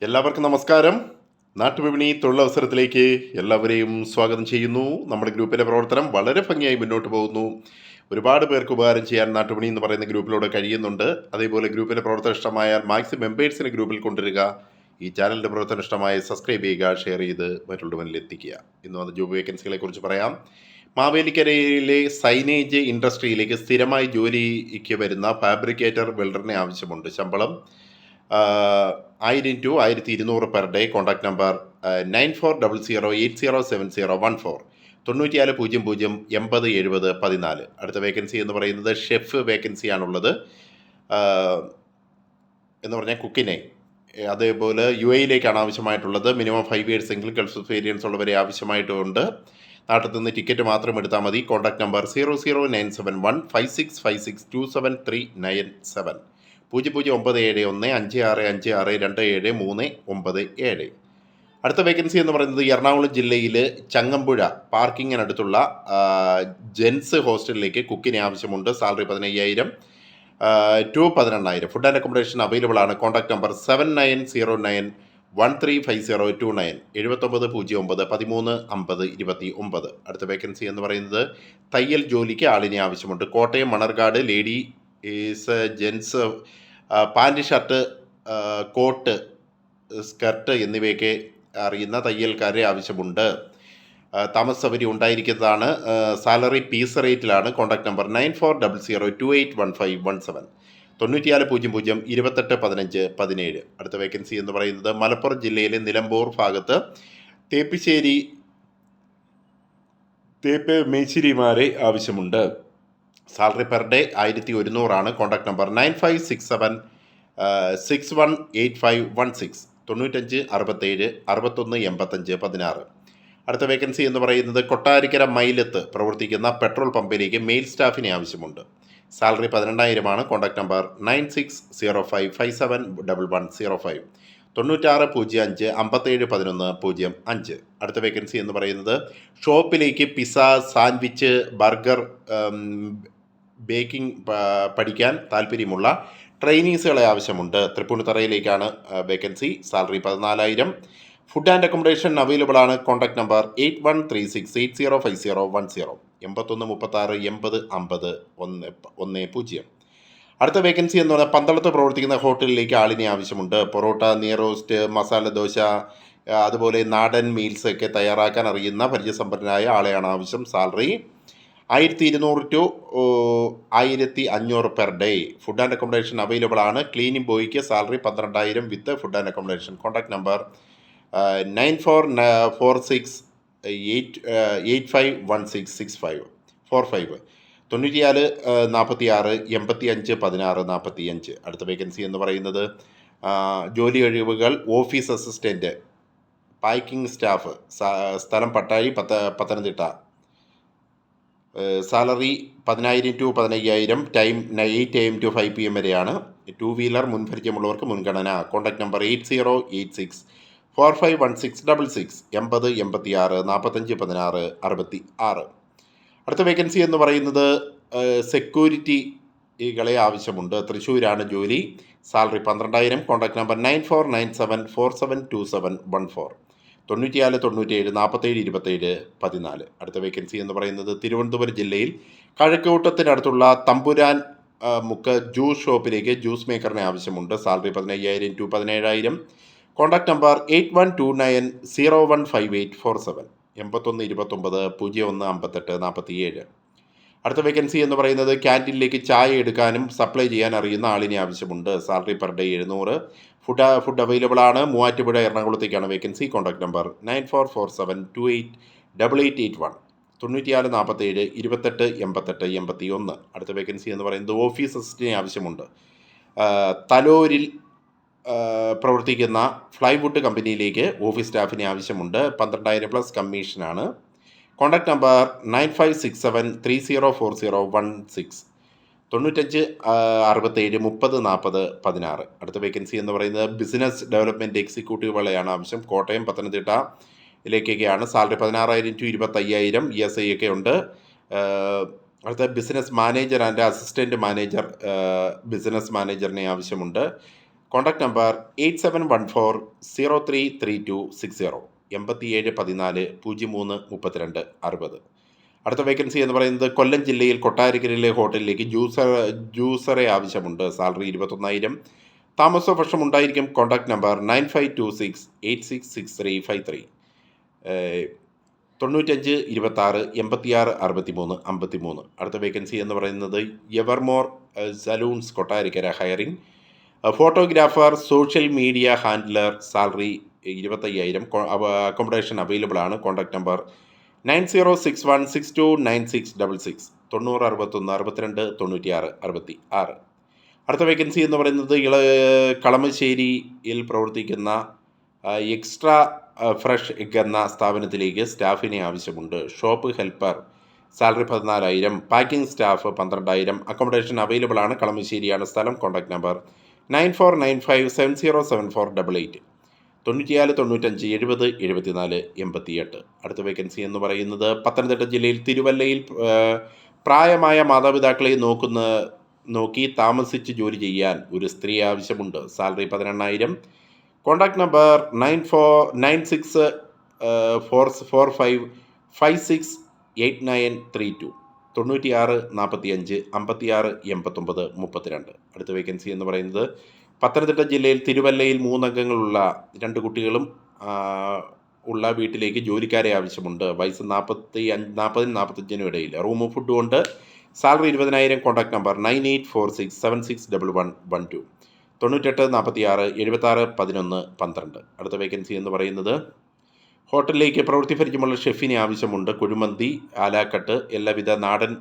എല്ലാവർക്കും നമസ്കാരം. നാട്ടുവിപണി തൊഴിലവസരത്തിലേക്ക് എല്ലാവരെയും സ്വാഗതം ചെയ്യുന്നു. നമ്മുടെ ഗ്രൂപ്പിലെ പ്രവർത്തനം വളരെ ഭംഗിയായി മുന്നോട്ട് പോകുന്നു. ഒരുപാട് പേർക്ക് ഉപകാരം ചെയ്യാൻ നാട്ടുവിപണി എന്ന് പറയുന്ന ഗ്രൂപ്പിലൂടെ കഴിയുന്നുണ്ട്. അതേപോലെ ഗ്രൂപ്പിലെ പ്രവർത്തനം ഇഷ്ടമായാൽ മാക്സിമം മെമ്പേഴ്സിനെ ഗ്രൂപ്പിൽ കൊണ്ടുവരിക. ഈ ചാനലിൻ്റെ പ്രവർത്തനം ഇഷ്ടമായി സബ്സ്ക്രൈബ് ചെയ്യുക, ഷെയർ ചെയ്ത് മറ്റുള്ളവരിൽ എത്തിക്കുക. ഇന്ന് വന്ന ജോബ് വേക്കൻസികളെ കുറിച്ച് പറയാം. മാവേലിക്കരയിലെ സൈനേജ് ഇൻഡസ്ട്രിയിലേക്ക് സ്ഥിരമായി ജോലിക്ക് വരുന്ന ഫാബ്രിക്കേറ്റർ വെൽഡറിനെ ആവശ്യമുണ്ട്. ശമ്പളം 1000 to 1200 per day. Contact number 9400807014 9400807014. അടുത്ത വേക്കൻസി എന്ന് പറയുന്നത് ഷെഫ് വേക്കൻസിയാണുള്ളത്. എന്ന് പറഞ്ഞാൽ കുക്കിനെ. അതേപോലെ UAE-യിലേക്കാണ് ആവശ്യമായിട്ടുള്ളത്. മിനിമം 5 years എങ്കിലും ഗൾഫ് എക്സ്പീരിയൻസ് ഉള്ളവരെ ആവശ്യമായിട്ടുണ്ട്. നാട്ടിൽ നിന്ന് ടിക്കറ്റ് മാത്രം എടുത്താൽ മതി. Contact number 0097156562737 00971565627397. അടുത്ത വേക്കൻസി എന്ന് പറയുന്നത് എറണാകുളം ജില്ലയിൽ ചങ്ങമ്പുഴ പാർക്കിങ്ങിനടുത്തുള്ള ജെൻസ് ഹോസ്റ്റലിലേക്ക് കുക്കിനെ ആവശ്യമുണ്ട്. Salary 15,000 to 18,000. Food and accommodation available ആണ്. Contact number 7909135029 7909135029. അടുത്ത വേക്കൻസി എന്ന് പറയുന്നത് തയ്യൽ ജോലിക്ക് ആളിനെ ആവശ്യമുണ്ട്. Kottayam Manarcad ladies gents pant, shirt, coat, skirt എന്നിവയൊക്കെ അറിയുന്ന തയ്യൽക്കാരെ ആവശ്യമുണ്ട്. താമസ സൗകര്യം ഉണ്ടായിരിക്കുന്നതാണ്. സാലറി പീസ് റേറ്റിലാണ്. Contact number 9400281517 9400281517. അടുത്ത വേക്കൻസി എന്ന് പറയുന്നത് മലപ്പുറം ജില്ലയിലെ നിലമ്പൂർ ഭാഗത്ത് തേപ്പ് മേച്ചിരിമാരെ ആവശ്യമുണ്ട്. സാലറി പെർ ഡേ 1100 ആണ്. Contact number 9567618516 9567618516. അടുത്ത വേക്കൻസി എന്ന് പറയുന്നത് കൊട്ടാരിക്കര മൈലത്ത് പ്രവർത്തിക്കുന്ന പെട്രോൾ പമ്പിലേക്ക് മെയിൽ സ്റ്റാഫിനെ ആവശ്യമുണ്ട്. സാലറി 12,000 ആണ്. Contact number 9605571105 9605571105. അടുത്ത വേക്കൻസി എന്ന് പറയുന്നത് ഷോപ്പിലേക്ക് പിസ്സ, സാൻഡ്വിച്ച്, ബർഗർ, ബേക്കിംഗ് പഠിക്കാൻ താല്പര്യമുള്ള ട്രെയിനീസുകളെ ആവശ്യമുണ്ട്. തൃപ്പൂണിത്തറയിലേക്കാണ് vacancy. Salary 14,000. Food and accommodation available ആണ്. Contact number 8136805010 8136805010. അടുത്ത വേക്കൻസി എന്ന് പറഞ്ഞാൽ പന്തളത്ത് പ്രവർത്തിക്കുന്ന ഹോട്ടലിലേക്ക് ആളിനെ ആവശ്യമുണ്ട്. പൊറോട്ട, നെയ്റോസ്റ്റ്, മസാല ദോശ, അതുപോലെ നാടൻ മീൽസ് ഒക്കെ തയ്യാറാക്കാൻ അറിയുന്ന പരിചയസമ്പന്നനായ ആളെയാണ് ആവശ്യം. Salary 1200 to 1500 per day. Food and accommodation available ആണ്. ക്ലീനിങ് ബോയ്ക്ക് salary 12,000 with food and accommodation. Contact number 9446851665 94 46 85 16 45. അടുത്ത വേക്കൻസി എന്ന് പറയുന്നത് ജോലി കഴിവുകൾ ഓഫീസ് അസിസ്റ്റൻറ്റ്, പാക്കിംഗ് സ്റ്റാഫ്, സ്ഥലം Pattazhi, Pathanamthitta. Salary 10,000 to 15,000. Time 8 AM to 5 PM വരെയാണ്. 2 വീലർ മുൻപരിചയമുള്ളവർക്ക് മുൻഗണന. Contact number 8086451666 8086 4516 66. അടുത്ത വേക്കൻസി എന്ന് പറയുന്നത് സെക്യൂരിറ്റികളെ ആവശ്യമുണ്ട്. തൃശ്ശൂരാണ് ജോലി. സാലറി 12,000. Contact number 9497472714 94 97 47 27 14. അടുത്ത വേക്കൻസി എന്ന് പറയുന്നത് തിരുവനന്തപുരം ജില്ലയിൽ കഴക്കൂട്ടത്തിനടുത്തുള്ള തമ്പുരാൻ മുക്ക് ജ്യൂസ് ഷോപ്പിലേക്ക് ജ്യൂസ് മേക്കറിനെ ആവശ്യമുണ്ട്. Salary 15,000 to 17,000. Contact number 8129015847 8129015847. അടുത്ത വേക്കൻസി എന്ന് പറയുന്നത് ക്യാൻറ്റീനിലേക്ക് ചായ എടുക്കാനും സപ്ലൈ ചെയ്യാൻ അറിയുന്ന ആളിനെ ആവശ്യമുണ്ട്. Salary per day 700. Food available ആണ്. മൂവാറ്റുപുഴ എറണാകുളത്തേക്കാണ് വേക്കൻസി. Contact number 9447288881 94 47 28 88 81. അടുത്ത വേക്കൻസി എന്ന് പറയുന്നത് ഓഫീസ് അസിസ്റ്റൻറ്റിനെ ആവശ്യമുണ്ട്. തലോരിൽ പ്രവർത്തിക്കുന്ന ഫ്ലൈവുഡ് കമ്പനിയിലേക്ക് ഓഫീസ് സ്റ്റാഫിനെ ആവശ്യമുണ്ട്. 12,000 പ്ലസ് കമ്മീഷനാണ്. Contact number 9567304016 95 67 30 40 16. അടുത്ത വേക്കൻസി എന്ന് പറയുന്നത് ബിസിനസ് ഡെവലപ്മെൻറ്റ് എക്സിക്യൂട്ടീവുകളെയാണ് ആവശ്യം. കോട്ടയം, പത്തനംതിട്ടയിലേക്കൊക്കെയാണ്. Salary 16,000 to 25,000. ESI ഒക്കെ ഉണ്ട്. അടുത്ത business manager and assistant manager, business മാനേജറിനെ ആവശ്യമുണ്ട്. Contact number 8714033260 8714033260. അടുത്ത വേക്കൻസി എന്ന് പറയുന്നത് കൊല്ലം ജില്ലയിൽ കൊട്ടാരക്കരയിലെ ഹോട്ടലിലേക്ക് ജ്യൂസറെ ആവശ്യമുണ്ട്. സാലറി 21,000. താമസവർഷം ഉണ്ടായിരിക്കും. Contact number 9526866353 9526866353. അടുത്ത വേക്കൻസി എന്ന് പറയുന്നത് Evermore saloons Kottarakkara hiring. Photographer, social media handler, salary 25,000. Accommodation available ആണ്. Contact number 9061629666 9061629666. അടുത്ത വേക്കൻസി എന്ന് പറയുന്നത് കളമശ്ശേരിയിൽ പ്രവർത്തിക്കുന്ന എക്സ്ട്രാ ഫ്രഷ് എഗ് എന്ന സ്ഥാപനത്തിലേക്ക് സ്റ്റാഫിനെ ആവശ്യമുണ്ട്. Shop helper, salary 14,000. Packing staff 12,000. Accommodation available ആണ്. കളമശ്ശേരിയാണ് സ്ഥലം. Contact number 9495707488 94 95 70 74 88. അടുത്ത വേക്കൻസി എന്ന് പറയുന്നത് പത്തനംതിട്ട ജില്ലയിൽ തിരുവല്ലയിൽ പ്രായമായ മാതാപിതാക്കളെ നോക്കി താമസിച്ച് ജോലി ചെയ്യാൻ ഒരു സ്ത്രീ ആവശ്യമുണ്ട്. സാലറി 18,000. Contact number 9645568932 96 45 56 89 32. അടുത്ത വേക്കൻസി എന്ന് പറയുന്നത് പത്തനംതിട്ട ജില്ലയിൽ തിരുവല്ലയിൽ 3 അംഗങ്ങളുള്ള 2 കുട്ടികളും ഉള്ള വീട്ടിലേക്ക് ജോലിക്കാരെ ആവശ്യമുണ്ട്. വയസ്സ് 40-45 ഇടയിൽ. റൂമും ഫുഡും ഉണ്ട്. സാലറി 20,000. Contact number 9846761112 98 46 76 11 12. അടുത്ത വേക്കൻസി എന്ന് പറയുന്നത് ഹോട്ടലിലേക്ക് പ്രവൃത്തി പരിചയമുള്ള ഷെഫിനെ ആവശ്യമുണ്ട്. കുഴിമന്തി, ആലാക്കട്ട്, എല്ലാവിധ നാടൻ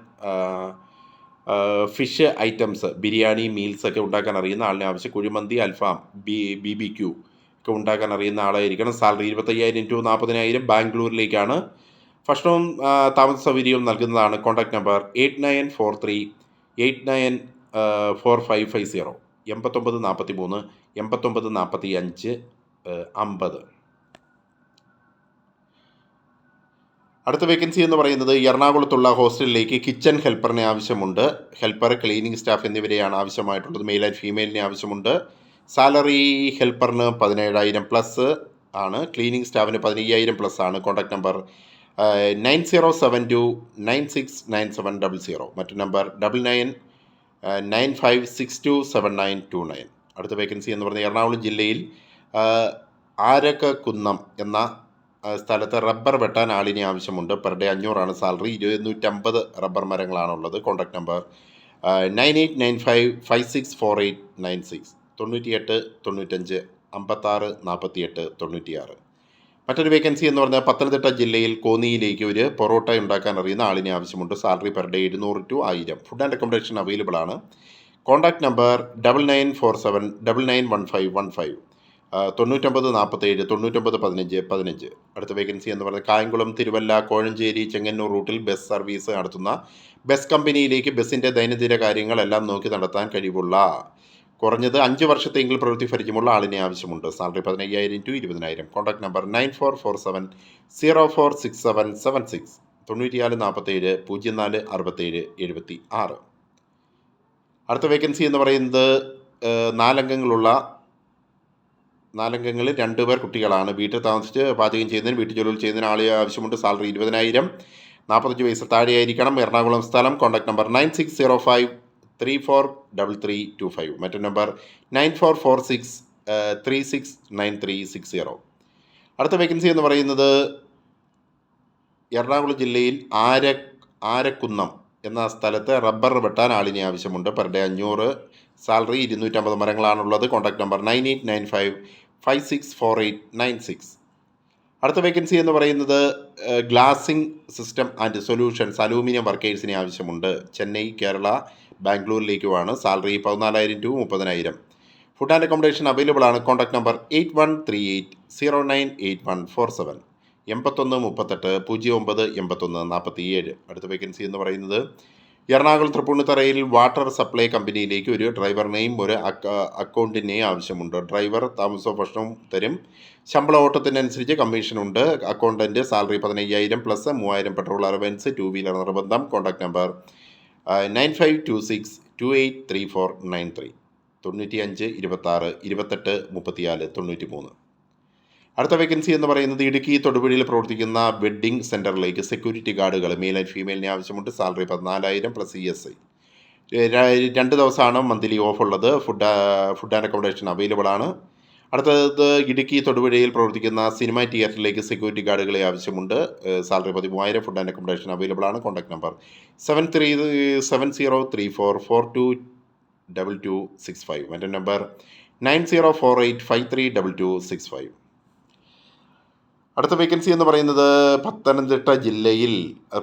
ഫിഷ് ഐറ്റംസ്, ബിരിയാണി, മീൽസൊക്കെ ഉണ്ടാക്കാൻ അറിയുന്ന ആളിനെ ആവശ്യം. കുഴിമന്തി, അൽഫാം, BBQ ഒക്കെ ഉണ്ടാക്കാൻ അറിയുന്ന ആളായിരിക്കണം. Salary 25,000 to 40,000. ബാംഗ്ലൂരിലേക്കാണ്. ഭക്ഷണവും താമസ സൗകര്യവും നൽകുന്നതാണ്. Contact number 8943894550 8943 8945 50. അടുത്ത വേക്കൻസി എന്ന് പറയുന്നത് എറണാകുളത്തുള്ള ഹോസ്റ്റലിലേക്ക് കിച്ചൺ ഹെൽപ്പറിനെ ആവശ്യമുണ്ട്. ഹെൽപ്പർ, ക്ലീനിങ് സ്റ്റാഫ് എന്നിവരെയാണ് ആവശ്യമായിട്ടുള്ളത്. മെയിൽ ആൻഡ് ഫീമെയിലിനെ ആവശ്യമുണ്ട്. സാലറി ഹെൽപ്പറിന് 17,000 പ്ലസ് ആണ്. ക്ലീനിങ് സ്റ്റാഫിന് 15,000 പ്ലസ് ആണ്. Contact number 9072969700. മറ്റു നമ്പർ 9995627929. അടുത്ത വേക്കൻസി എന്ന് പറയുന്നത് എറണാകുളം ജില്ലയിൽ ആരക്കക്കുന്നം എന്ന സ്ഥലത്ത് റബ്ബർ വെട്ടാൻ ആളിനെ ആവശ്യമുണ്ട്. Per day 500 salary. 250 റബ്ബർ മരങ്ങളാണുള്ളത്. Contact number 9895564896 98 95 56 48 96. മറ്റൊരു വേക്കൻസി എന്ന് പറഞ്ഞാൽ പത്തനംതിട്ട ജില്ലയിൽ കോന്നിയിലേക്ക് ഒരു പൊറോട്ട ഉണ്ടാക്കാൻ അറിയുന്ന ആളിനെ ആവശ്യമുണ്ട്. Salary per day 700 to 1000. Food and accommodation available ആണ്. Contact number 9947991515 99 47 99 15 15. അടുത്ത വേക്കൻസി എന്ന് പറയുന്നത് കായംകുളം, തിരുവല്ല, കോഴഞ്ചേരി, ചെങ്ങന്നൂർ റൂട്ടിൽ ബസ് സർവീസ് നടത്തുന്ന ബസ് കമ്പനിയിലേക്ക് ബസ്സിൻ്റെ ദൈനംദിന കാര്യങ്ങളെല്ലാം നോക്കി നടത്താൻ കഴിവുള്ള കുറഞ്ഞത് 5 വർഷത്തെങ്കിൽ പ്രവൃത്തി പരിചയമുള്ള ആളിനെ ആവശ്യമുണ്ട്. Salary 15,000 to 20,000. Contact number 9447046776 94 47 04 67 76. അടുത്ത വേക്കൻസി എന്ന് പറയുന്നത് 4 അംഗങ്ങളിൽ 2 പേർ കുട്ടികളാണ്. വീട്ടിൽ താമസിച്ച് പാചകം ചെയ്യുന്നതിന്, വീട്ടു ജോലികൾ ചെയ്യുന്നതിന് ആളെ ആവശ്യമുണ്ട്. സാലറി 20,000. 45 വയസ്സ് താഴെയായിരിക്കണം. എറണാകുളം സ്ഥലം. Contact number 9605343325. മറ്റു നമ്പർ 9446369360. അടുത്ത വേക്കൻസി എന്ന് പറയുന്നത് എറണാകുളം ജില്ലയിൽ ആരക്കുന്നം എന്ന സ്ഥലത്ത് റബ്ബർ വെട്ടാൻ ആളിനെ ആവശ്യമുണ്ട്. Per day 500. സാലറി 250 മരങ്ങളാണുള്ളത്. Contact number 9895564896. അടുത്ത വേക്കൻസി എന്ന് പറയുന്നത് glazing system and solutions aluminium വർക്കേഴ്സിനെ ആവശ്യമുണ്ട്. ചെന്നൈ, കേരള, ബാംഗ്ലൂരിലേക്കുമാണ്. Salary 14,000 to 30,000. Food and accommodation available ആണ്. Contact number 8138098147 81 38 09 81 47. അടുത്ത വേക്കൻസി എന്ന് പറയുന്നത് എറണാകുളം തൃപ്പൂണിത്തറയിൽ വാട്ടർ സപ്ലൈ കമ്പനിയിലേക്ക് ഒരു ഡ്രൈവറിനെയും ഒരു അക്കൗണ്ടിനെയും ആവശ്യമുണ്ട്. ഡ്രൈവർ താമസവും ഭക്ഷണവും തരും. ശമ്പള ഓട്ടത്തിനനുസരിച്ച് കമ്മീഷനുണ്ട്. Accountant salary 15,000 plus 3,000 petrol allowance. 2 wheeler നിർബന്ധം. Contact number 9526283493. 95 26 28 34 93. അടുത്ത വേക്കൻസി എന്ന് പറയുന്നത് ഇടുക്കി തൊടുപുഴയിൽ പ്രവർത്തിക്കുന്ന വെഡ്ഡിംഗ് സെൻറ്ററിലേക്ക് സെക്യൂരിറ്റി ഗാർഡുകൾ മെയിൽ ആൻഡ് ഫീമെയിലിനെ ആവശ്യമുണ്ട്. Salary 14,000 plus ESI. 2 ദിവസമാണ് മന്ത്ലി ഓഫ് ഉള്ളത്. ഫുഡ് ആൻഡ് അക്കോമഡേഷൻ അവൈലബിൾ ആണ്. അടുത്തത് ഇടുക്കി തൊടുപുഴയിൽ പ്രവർത്തിക്കുന്ന സിനിമ തിയേറ്ററിലേക്ക് സെക്യൂരിറ്റി ഗാർഡുകളെ ആവശ്യമുണ്ട്. Salary 13,000. Food and accommodation available ആണ്. Contact number 7034422265. മറ്റേ നമ്പർ 9048532265. അടുത്ത വേക്കൻസി എന്ന് പറയുന്നത് പത്തനംതിട്ട ജില്ലയിൽ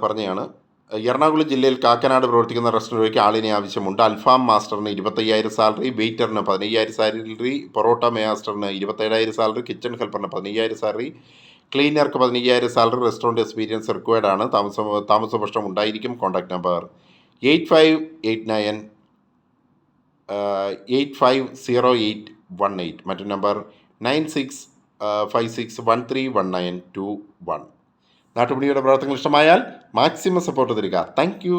പറഞ്ഞതാണ്. എറണാകുളം ജില്ലയിൽ കാക്കനാട് പ്രവർത്തിക്കുന്ന റെസ്റ്റോറൻറ്റിലേക്ക് ആളിനെ ആവശ്യമുണ്ട്. അൽഫാം മാസ്റ്ററിന് 25,000 സാലറി, വെയിറ്ററിന് 15,000 സാലറി, പൊറോട്ട മാസ്റ്ററിന് 27,000 സാലറി, കിച്ചൺ ഹെൽപ്പറിന് 15,000 സാലറി, ക്ലീനർക്ക് 15,000 സാലറി. റെസ്റ്റോറൻറ്റ് എക്സ്പീരിയൻസ് റിക്വയർഡ് ആണ്. താമസ പ്രശ്നം ഉണ്ടായിരിക്കും. കോൺടാക്ട് നമ്പർ 8508 മറ്റൊരു നമ്പർ 9656131921. നാട്ടുപണിയുടെ പ്രവർത്തനങ്ങൾ ഇഷ്ടമായാൽ മാക്സിമം സപ്പോർട്ട് തരിക. Thank you.